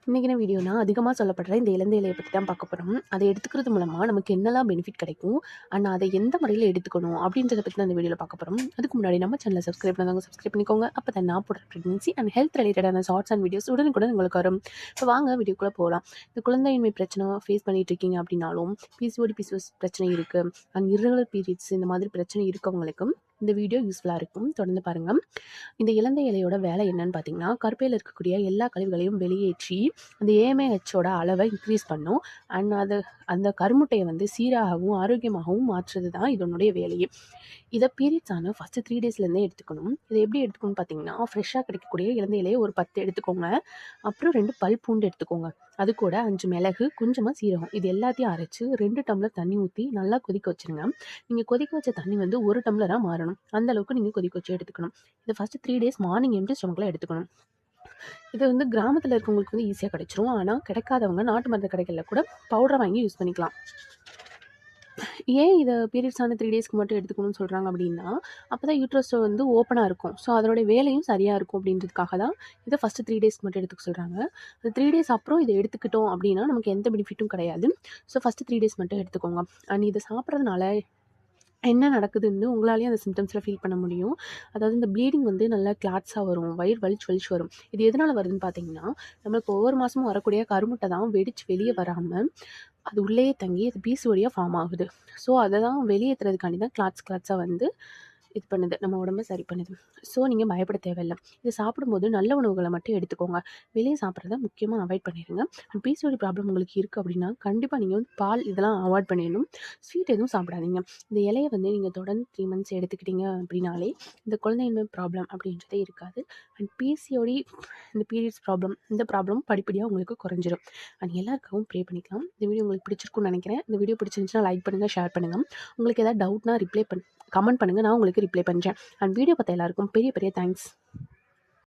இன்றைக்கி என்ன வீடியோனா அதிகமாக சொல்லப்படுற இந்த இலந்தை இலையை பற்றி தான் பார்க்க போகிறோம். அதை எடுத்துக்கிறது மூலமாக நமக்கு என்னெல்லாம் பெனிஃபிட் கிடைக்கும், ஆனால் அதை எந்த முறையில் எடுத்துக்கணும் அப்படின்றத பற்றி தான் இந்த வீடியோவில் பார்க்க போகிறோம். அதுக்கு முன்னாடி நம்ம சேனலை சப்ஸ்கிரைப் பண்ணாங்க, சப்ஸ்கிரைப் பண்ணிக்கோங்க. அப்போ தான் நான் போடுற ப்ரெக்னன்சி அண்ட் ஹெல்த் ரிலேட்டடான ஷார்ட்ஸ் அண்ட் வீடியோஸ் உடனுக்குடன் உங்களுக்கு வரும். இப்போ வாங்க வீடியோக்குள்ளே போகலாம். இந்த குழந்தையின்மை பிரச்சனை ஃபேஸ் பண்ணிட்டு இருக்கீங்க அப்படின்னாலும், பிசிஓடி பிசிஓஎஸ் பிரச்சனை இருக்குது அண்ட் இர்ரெகுலர் பீரியட்ஸ் இந்த மாதிரி பிரச்சனை இருக்கவங்களுக்கும் இந்த வீடியோ யூஸ்ஃபுல்லாக இருக்கும். தொடர்ந்து பாருங்கள். இந்த இலந்தை இலையோட வேலை என்னன்னு பார்த்தீங்கன்னா, கருப்பையில் இருக்கக்கூடிய எல்லா கழிவுகளையும் வெளியேற்றி அந்த ஏஎம்ஏஹெச்சோட அளவை இன்க்ரீஸ் பண்ணும். அண்ட் அந்த கருமுட்டையை வந்து சீராகவும் ஆரோக்கியமாகவும் மாற்றுறது தான் இதனுடைய வேலையே. இதை பீரியட்ஸ் ஆன ஃபஸ்ட்டு 3 டேஸ்லேருந்தே எடுத்துக்கணும். இதை எப்படி எடுத்துக்கணும்னு பார்த்தீங்கன்னா, ஃப்ரெஷ்ஷாக கிடைக்கக்கூடிய இலந்தை இலையை ஒரு 10 எடுத்துக்கோங்க. அப்புறம் 2 பல் பூண்டு எடுத்துக்கோங்க. அது கூட 5 மிளகு, கொஞ்சமாக சீரகம், இது எல்லாத்தையும் அரைச்சி 2 டம்ளர் தண்ணி ஊற்றி நல்லா கொதிக்க வச்சுருங்க. நீங்கள் கொதிக்க வச்ச தண்ணி வந்து 1 டம்ளராக மாறணும். அந்த அளவுக்கு நீங்கள் கொதிக்க வச்சு எடுத்துக்கணும். இதை ஃபஸ்ட்டு 3 டேஸ் மார்னிங் எம்டி ஸ்டொமக்கில் எடுத்துக்கணும். இது வந்து கிராமத்தில் இருக்கவங்களுக்கு வந்து ஈஸியாக கிடைச்சிரும். ஆனால் கிடைக்காதவங்க நாட்டு மருந்து கடைகளில் கூட பவுடரை வாங்கி யூஸ் பண்ணிக்கலாம். ஏன் இதை பீரியட்ஸான 3 டேஸ்க்கு மட்டும் எடுத்துக்கணும்னு சொல்கிறாங்க அப்படின்னா, அப்போ தான் யூட்ரஸ் வந்து ஓப்பனாக இருக்கும். ஸோ அதனுடைய வேலையும் சரியாக இருக்கும் அப்படின்றதுக்காக தான் இதை ஃபஸ்ட்டு 3 டேஸ்க்கு மட்டும் எடுத்துக்க சொல்கிறாங்க. அந்த 3 டேஸ் அப்புறம் இதை எடுத்துக்கிட்டோம் அப்படின்னா நமக்கு எந்த பெனிஃபிட்டும் கிடையாது. ஸோ ஃபஸ்ட்டு 3 டேஸ் மட்டும் எடுத்துக்கோங்க. அண்ட் இதை சாப்பிட்றதுனால என்ன நடக்குதுன்னு உங்களாலேயும் அந்த சிம்டம்ஸில் ஃபீல் பண்ண முடியும். அதாவது இந்த ப்ளீடிங் வந்து நல்லா கிளாட்ஸாக வரும், வயிறு வலிச்சு வரும். இது எதனால் வருதுன்னு பார்த்தீங்கன்னா, நம்மளுக்கு ஒவ்வொரு மாதமும் வரக்கூடிய கருமுட்டை தான் வெடிச்சு வெளியே வராமல் அது உள்ளேயே தங்கி அது பிசிஓடியாக ஃபார்ம் ஆகுது. ஸோ அதை தான் வெளியேற்றுறதுக்காண்டி தான் கிளாட்ஸாக வந்து இது பண்ணுது, நம்ம உடம்பை சரி பண்ணுது. ஸோ நீங்கள் பயப்பட தேவையில்லை. இது சாப்பிடும்போது நல்ல உணவுகளை மட்டும் எடுத்துக்கோங்க. வெளியே சாப்பிட்றத முக்கியமாக அவாய்ட் பண்ணிடுங்க. அண்ட் பிசிஓடி ப்ராப்ளம் உங்களுக்கு இருக்குது அப்படின்னா கண்டிப்பாக நீங்கள் வந்து பால் இதெல்லாம் அவாய்ட் பண்ணிடணும். ஸ்வீட் எதுவும் சாப்பிடாதீங்க. இந்த இலையை வந்து நீங்கள் தொடர்ந்து 3 மந்த்ஸ் எடுத்துக்கிட்டீங்க அப்படின்னாலே இந்த குழந்தையின்மை ப்ராப்ளம் அப்படின்றதே இருக்காது. அண்ட் பிசிஓடி இந்த பீரியட்ஸ் ப்ராப்ளம் இந்த ப்ராப்ளம் படிப்படியாக உங்களுக்கு குறைஞ்சிரும். அண்ட் எல்லாருக்காகவும் ப்ரே பண்ணிக்கலாம். இந்த வீடியோ உங்களுக்கு பிடிச்சிருக்குன்னு நினைக்கிறேன். இந்த வீடியோ பிடிச்சிருந்துச்சுன்னா லைக் பண்ணுங்கள், ஷேர் பண்ணுங்கள். உங்களுக்கு ஏதாவது டவுட்னா கமெண்ட் பண்ணுங்கள், நான் உங்களுக்கு ரிப்ளை பண்ணுறேன். அண்ட் வீடியோ பார்த்த எல்லாருக்கும் பெரிய பெரிய தேங்க்ஸ்.